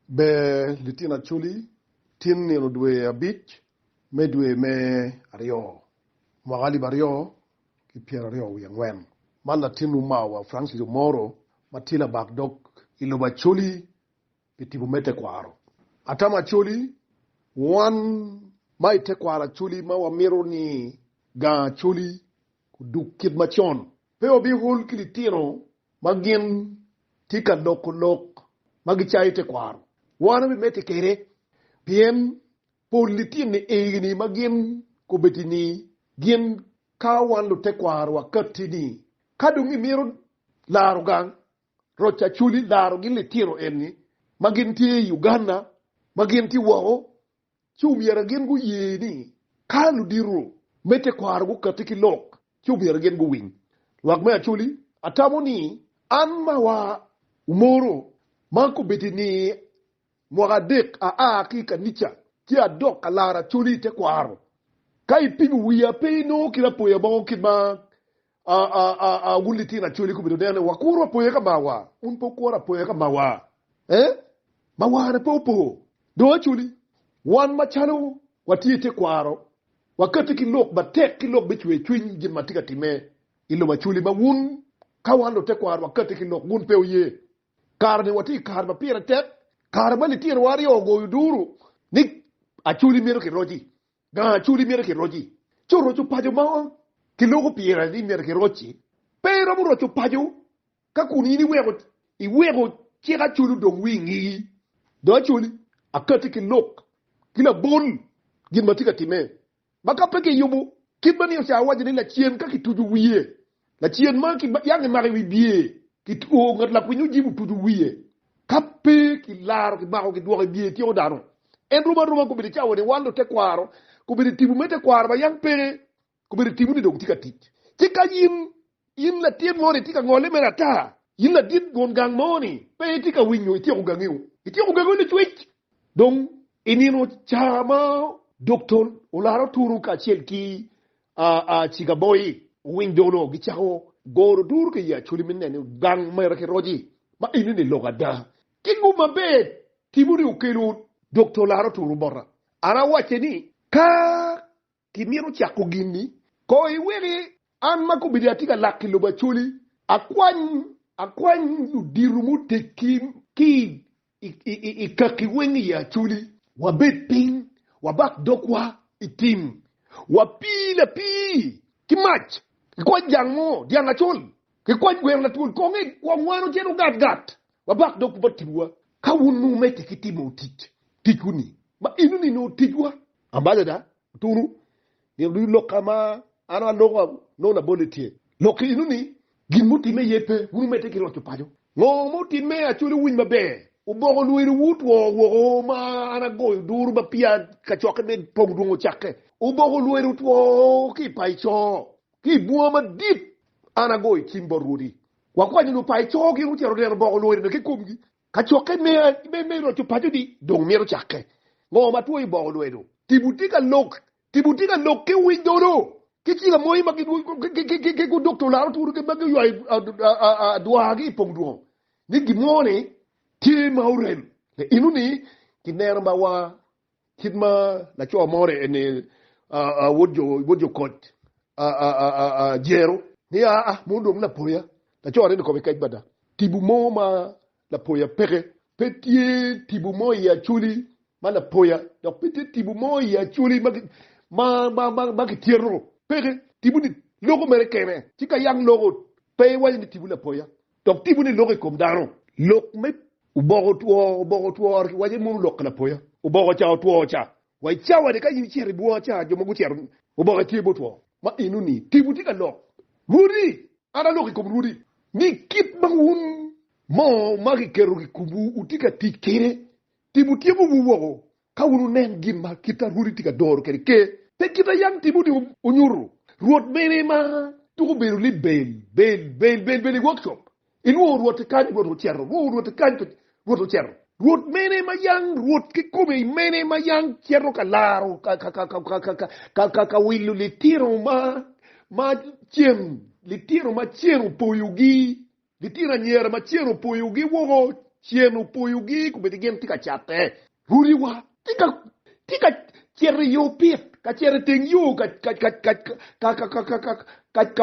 be litina chuli tin ni dwe abich me dwe me ario magali bario ki piera rio yangwen mala tinu mawa Francis Mawa matila bagdok iloba chuli kitibu mete kwaro atama chuli wan mai te kwara chuli mawa miro ni ga chuli kudukit machon pe obi hul kilitino magin tika lok magichai te kwaro wana bi mete kere bien politin ni egini magin kubetini gin kawan lu te kwaro wakatini kadungi miro larugang rocha chuli laru gin litiro enni magin ti Uganda magin ti wao chumiera gen gu yeni kalu diru mete kwaro gu katiki lok chumiera gen gu wing wak me chuli atamoni anma wa umoro manko betini mogadek a ki kanicha ki adok alara chuli te kwaro kai pingu wiya pe no kila poya bon kidma guliti na chuli kubido dene wakuru poya ka mawa unpo kora poya ka mawa mawa na popo do chuli wan machalo wati te kwaro wakati kilok batek kilok bichwe twin gin matika time ilo machuli mawun kawando te kwaro wakati kilok gun pe oye karne wati karma pira tek karma ni tiro wari ogo yuduru nik achuli mero ki roji ga achuli mero ki roji choro chu pajo ma kiloko pira ni mero ki roji pero muro chu pajo kakuni ni wego chira chulu dong wingi do achuli akati kilok kila bon gin matika time maka peke yubu kibani sa waje ni la chien ka kituju wiye la chien ma ki yang mari wi biye kitu ngat la kunyu jibu tuju wiye kape ki laro ki bako ki duwa biye ti odaro en ruma ko bi chawo de wando te kwaro ko bi tibu mete kwaro ba yang pere ko bi tibu ni dong tika tika yin la tien ngore tika ngole mera ta yin la dit gon gang moni pe tika winyo ti o gangiu ni twitch donc inino chama doctor olaro turu ka chelki chiga boy windono gichaho goro dur ke ya chuli minne gang mayra ke roji ma inini logada kingu mabe tiburi ukelu doctor laro turu borra ara wacheni ka kimiro chako gini ko iwiri an mako bidiatika lakilo ba chuli akwan dirumu tekim ki ikakiwengi ya chuli wabet ping wabak dokwa itim wapila pi kimach kwa jango dianga chul kwa gwer la tul konge kwa mwano jeno gat wabak dok botiwa kawunu mete kitimo tikuni ma inuni no tijwa ambaza da turu ni lokama ana lokwa no na boletie loki inuni gimuti me yepe wunu mete ki rocho pajo ngo muti me achuli win mabe ubogo luiru wut wo ma ana go duru ba pia kachoke me pongdungo chake ubogo luiru wo ki paicho ki buama dit ana go kimborudi wakwani no paicho ki rutero der bogo luiru ke kumgi kachoke me ro chupajo di dong mero chake ngo ma tuoi bogo luiru tibutika lok ke windoro kichila moi ma ki go doctor la turu ke magi yo duagi pongdungo ni gimone ti maurel le inuni kinera mawa kidma la cho more ene wojo kot jero ni mundo na poya la cho rene ko be bada tibu mo ma la poya pere petit tibu mo ya chuli ma la poya donc petit tibu mo ya chuli ma ki tierro pere tibu ni logo mere kene tika yang logo pe wali ni tibu la poya donc tibu ni logo comme daro lok me ubogo tuo waje mu lok la poya ubogo cha tuo cha wai cha wade ka yin chiri buo cha jo magu cher ubogo tibo tuo ma inuni tibu tika lok rudi ana loki kom rudi ni kip bangun mo magi keru ki kubu utika tikere tibu bu wogo ka wunu nen gimma kita rudi tika dor ke te kita yang tibu di unyuru ruot mene ma tuko beru li bel workshop inu ruot kan go cherro ruot kan ruot cherro ruot mene ma yang ruot ki come mene ma yang cherro kalaro ka wilu li tiro ma chiem li tiro ma chero poyugi li tira nyera ma chero poyugi wogo chienu puyugi ku bedigen tika chate ruriwa tika chere yo pit ka chere ting yo ka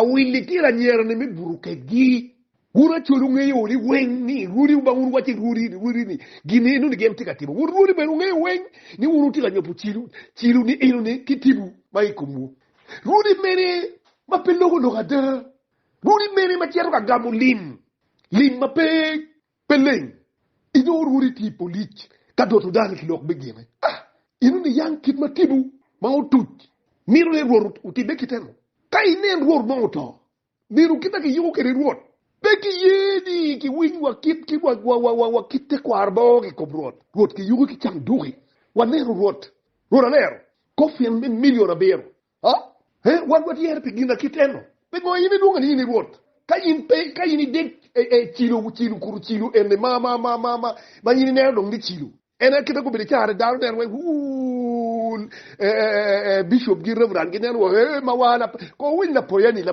wili tira nyere ne mi buruke gi wura chulu ngeyo li weng ni ruri ba wuru wati ruri ni gine no ni gen tika tibu ruri be ngeyo weng ni wuru tika nyopu chilu ni ilo ni kitibu mai kumu ruri mere ma pelogo lo gada ruri mere ma chere ka gamu lim ma pe peleng ino ruri ti polich ka dotu dal ki lok begine inu ni yang kit matibu ma utut miru le ror utibe kiteno kai nen ror ma uto miru kita ki yuko kere ror beki yedi ki win wa kit ki wa kite kwa arbo ki kobrot rot ki yuko ki cham duri wa nen rot ner kofi en million abero wat yer pe gina kiteno be go yini dunga ni rot kayini dek chilo kuru chilo ene ma yini ne dong di chilo ene kita ko be chaare daru den we bishop gi reverend gi nen wo ma wala ko win la poyani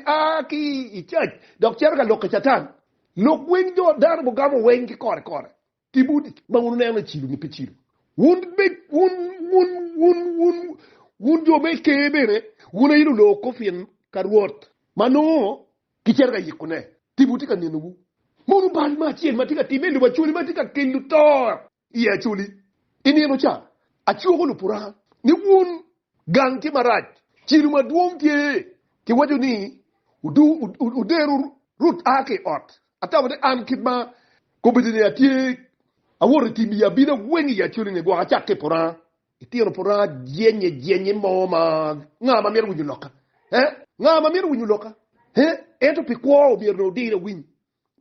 aki I church dok cher ga lokachatan lok win jo dar bo gamo wen ki kore tibudi ma wonu ne chilo ni pe chilo wun jo be kebere wuna yino lo ko fin karwot mano kicherga yikune tibuti ka nenubu monu bal ma chien matika timelu ba chuli matika kelu tor iya chuli ini no cha achugo lu pura ni wun gangi maraj chiru maduong tie ki waju ni uderu rut ake ot atawa de an kidma ko bidini atie awori timi ya bina wengi ya chuli ne gwa cha ke pura itiro pura jenye moma ngama meru wujuloka ngama meru wujuloka eto pikwo bierno dira win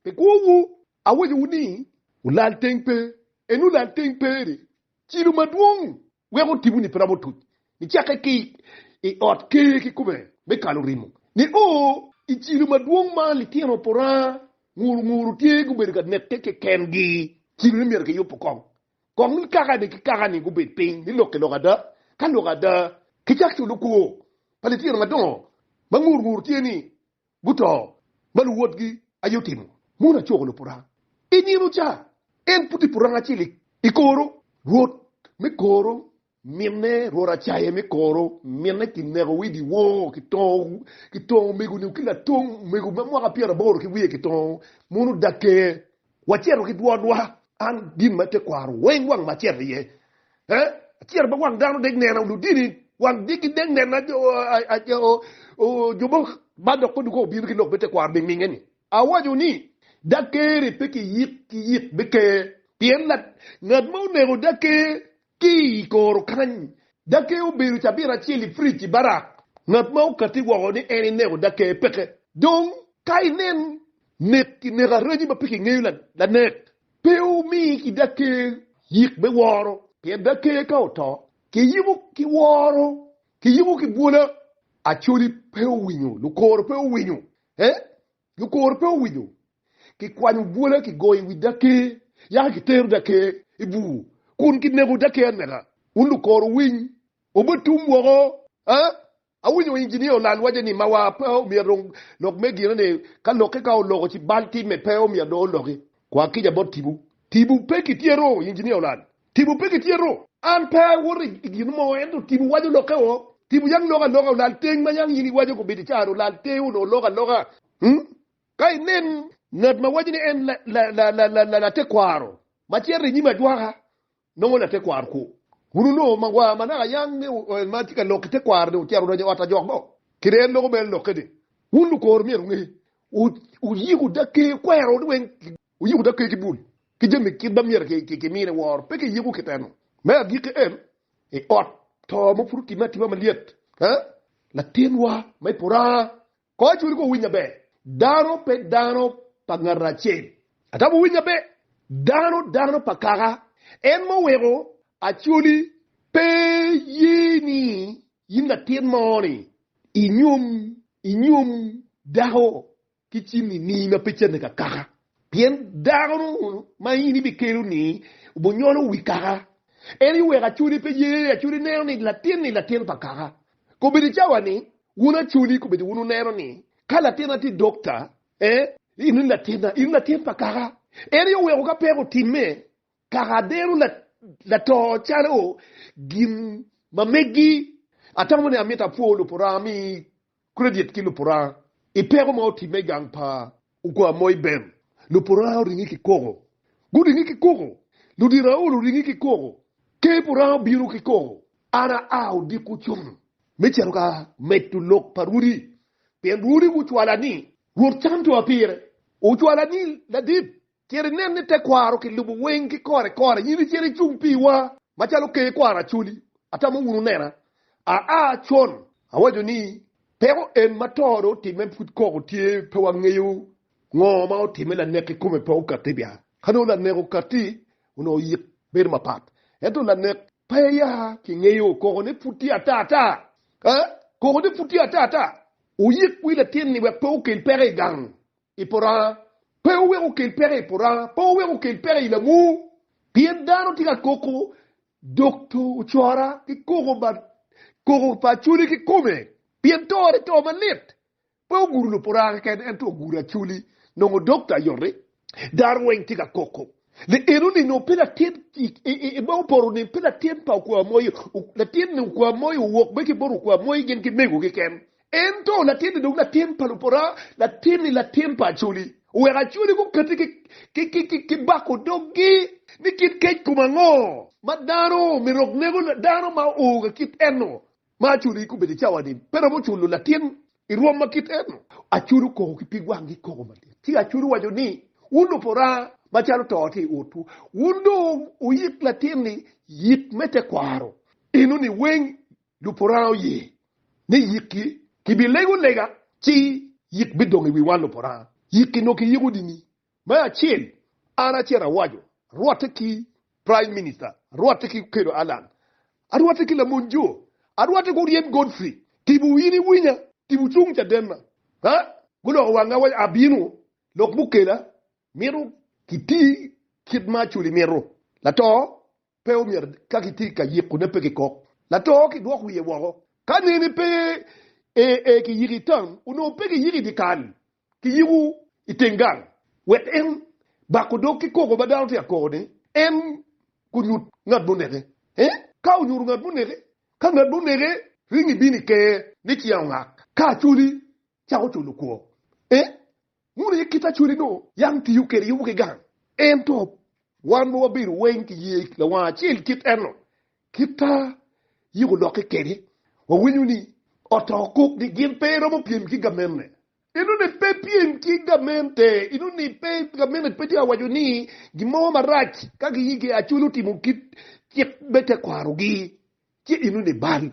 pikwo awoje wuni ulal tempe enu la tempe ri chiru maduong wego tibuni prabo tut ni chaka ki ot ki kube be kalorimo ni chiru maduong ma litino pora nguru tie gube ga nette ke kengi chiru ni mer ke yopo kong ni kaka ni gube ping ni loke logada kan logada ki chakchu luko palitiro madon nguru tie ni buto balu wotgi ayotimu muna chogolo pura iniru cha en puti puranga chili ikoro rot me koro minne rora chaye me koro minne kinero widi wo kitong megu ni kila tong megu mo ka piera bor ki wiye kitong munu dake wachero ki dwa an din mate kwaro wen wang macher ye acher ba wang dano deg nena lu dini wang digi deg nena jobo bado ko duko biir ki lok bete kwar be mingeni awaju ni dakere peki yit beke pienna ngad mo nego dake ki kor kan dake o biru chabira chili friti barak ngad mo kati wo ni eni nego dake peke donc kay nen net ki nega reji ba peki ngeylan la net peu mi ki dake yik be woro ki dake ka oto ki yimu ki woro ki yimu ki bula Acholi peu winyo, lukor peu winyo. Lukor peu winyo. Ki kwanyu bula ki goyi widake, ya ki teru dake, ibu. Kun ki nego dake anera. Un lukor winy. Obetum woro. A winyo engineer lan waje ni mawa peu mierong lok megi ne kan loke ka o logo ci balti me peu mi do loke. Kwa kija bot tibu. Tibu peki tiero engineer lan. Tibu peki tiero. An pe wori igino endo tibu waje loke o. Tibu yang loga lal teng ma yang yini waje ko bidi charo lal teu no loga kai nen nad ma waje ni en la te kwaro ma tiere ni ma dwaga no la te kwar ko hunu no ma wa mana yang ne ma tika lo te kwar do tiaro do wata jogbo kire no ko bel lokede hunu ko or mier ngi u yigu dake kwaro do wen u yigu dake ki bul ki jemi ki bamier ki mine wor pe ki yigu kiteno ma gi ke en e ot to mo furu timati ma liet la tenwa mai pura ko churi ko winya be dano pe dano pangarache atabu winya be dano pakara en mo wero achuli pe yini yinda ten moni inyum daho kichini ni na pechene ka kaka bien dano mai ni bikeru ni ubonyono wikara anyway achuli pe ye achuli nero ni latin pakara ko bidi chawani wuna chuli ko bidi wunu nero ni kala tena ti doctor inu latin pakara eri yo we ka pero time kagadero la to charo gin mamegi atamone amita polo porami credit kilo pora e pero mo time gang pa ukwa moy ben lo pora ringi ki koro gudi ngi ki koro lo dira o lo ringi ki koro ke pora biru ki koro ana au di kuchum me charuka metu lok paruri pen ruri kuchwala ni wur tanto apire uchwala ni la dip kere nenne te kwaro ki lubu wengi kore yiri kere chumpi wa machalo ke kwara chuli atama wunu nera a chon awajo ni pero en matoro ti men put ko tie pe wangeyu ngoma o ti mela nek kume pe o katibia kanu la nek kati uno yip ber mapat eto la nek pe ya ki ngeyo ko ne puti atata ko ne puti atata o yip wi la tin ni we pe o ke pere gang ipora pe o we o ke pere pora pe o we o ke pere ila mu pien dano tika koko dokto chora ki koko pa chuli ki kume pientore to manit po guru pora ken ento gura chuli no doctor yore darwen tika koko le eruni no pela tien e bo poru ni pela tien pa kwa moyo la tien no kwa moyo wok be ki boru kwa moyo gen ki mego ki ken ento la tien no la tien pa pora la tien pa chuli wera chuli ko kati ki bako dogi ni kit ke kumango madano mirok nego dano ma o kit eno ma churi ku bedi chawadi pero mo chulu latin iruwa makit eno achuru ko kipigwa ngi ko mali ti achuru wajo ni undo pora machalo toti utu undo uyik latin ni yik mete kwaro inu ni wen du pora yi ni yiki kibilego lega ti yik bidongi wi walo pora yiki no ki yigu dini ma chil ana chera wajo ruwate ki prime minister ruwate ki kedo alan ruwate ki la monjo arwate ko rien Godfrey tibu yini winya tibu chungcha denna gulo wanga wa abinu lok bukela miru kiti kidma chuli miru la to pe o mir ka kiti ka yiku ne pe ko la to ki do ku ye wo ka ni pe ki yiri tan uno pe ki yiri dikan ki yiru itengan wet en ba ko do ki ko ba dawo te ko ne en kunyut ngat bunere ka unyuru ngat bunere kanga bunere ringi bini ke niki yanga ka chuli chako chulu ko ngure kita chuli no yang ti yukeri yuke gang ento wan mo bir wenki yi la wa chil kit eno kita yugo loke keri wa winyuni otokuk di gin pero mo piem ki gamenne inu ne pe piem ki gamente inu ni pe gamenne peti awajuni gimo marach kagi yige achulu timu kit bete kwarugi ki inu ne ban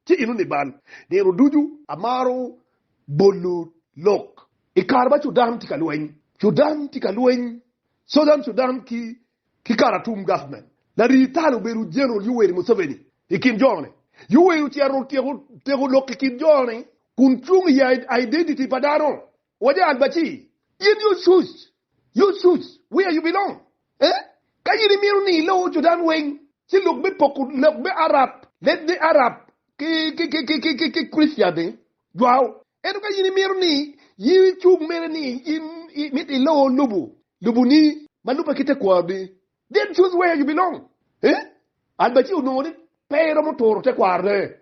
ki inu ne ban de roduju amaro bolu lok ikarba chudan tikalwen sudan ki karatum government la ritalo beru jeno yuweri museveni ikin jone yuweri tiaro tego lok ikin jone kunchung ya identity padano waja albachi yin you choose where you belong kayiri miru ni lo chudan wen si look be poku look be Arab let the Arab ki Christian wow eduka yini mirni yi chug merni in mit ilo lubu ni maluba kite kwabi then choose where you belong albachi unoni pero motor te kwarde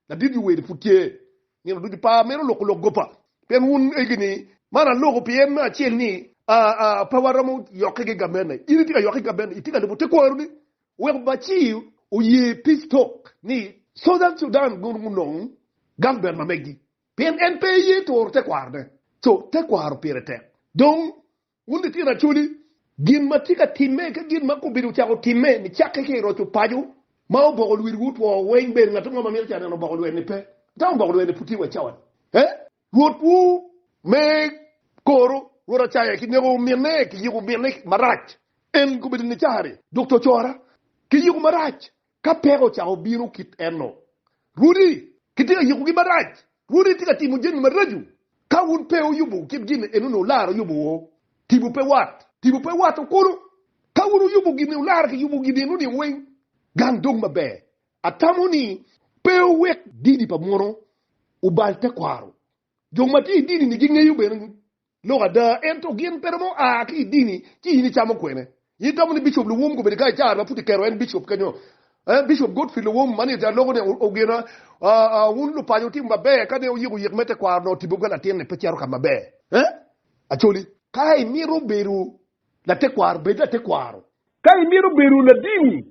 la didi we de futie ni do di pa mero loko gopa pen un egini mana loko pien ma chelni pawaramu yokege gamene ini tika yokege gamene itika de te kwarni we bachi uye peace talk ni Sudan gunung gamber mamegi pen NPY to te kwarde so te kwar pirete donc wundi tira chuli gin matika timme ka gin mako biru chako timme ni chake ke roto paju ma bogol wir wut wo wen ben ngata mo mamel chana no bogol wen pe taw bogol wen puti wa chawan wotu me koro wora chaya ki nego mene ki yugo mene marach en ko bidini chare docteur chora ki yugo marach ka pero chao biru kit eno rudi kitika yugo gi marach rudi tika timu jen maraju ka un peo yubu kip gine enu laro yubu tibu pe wat kuru ka unu yubu gine laro ki yubu gine nu ni wen gang dong mabe atamuni peo wek didi pa moro ubal te kwaro jong mati didi ni ginge yube lo ada ento gien permo a ki dini ki ni chamo kwene yita mun bishop lu wum go be ga cha ba puti kero en bishop kanyo bishop Godfrey lu wum mani ja logo ne ogena wun lu payo timba be ka ne yigo yigmete kwa no tibuga na tiene pe charo kama be Acholi kai miro beru la te kwar be da te kwaro kai miro beru la dini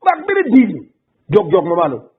bak bere dini jog mamalo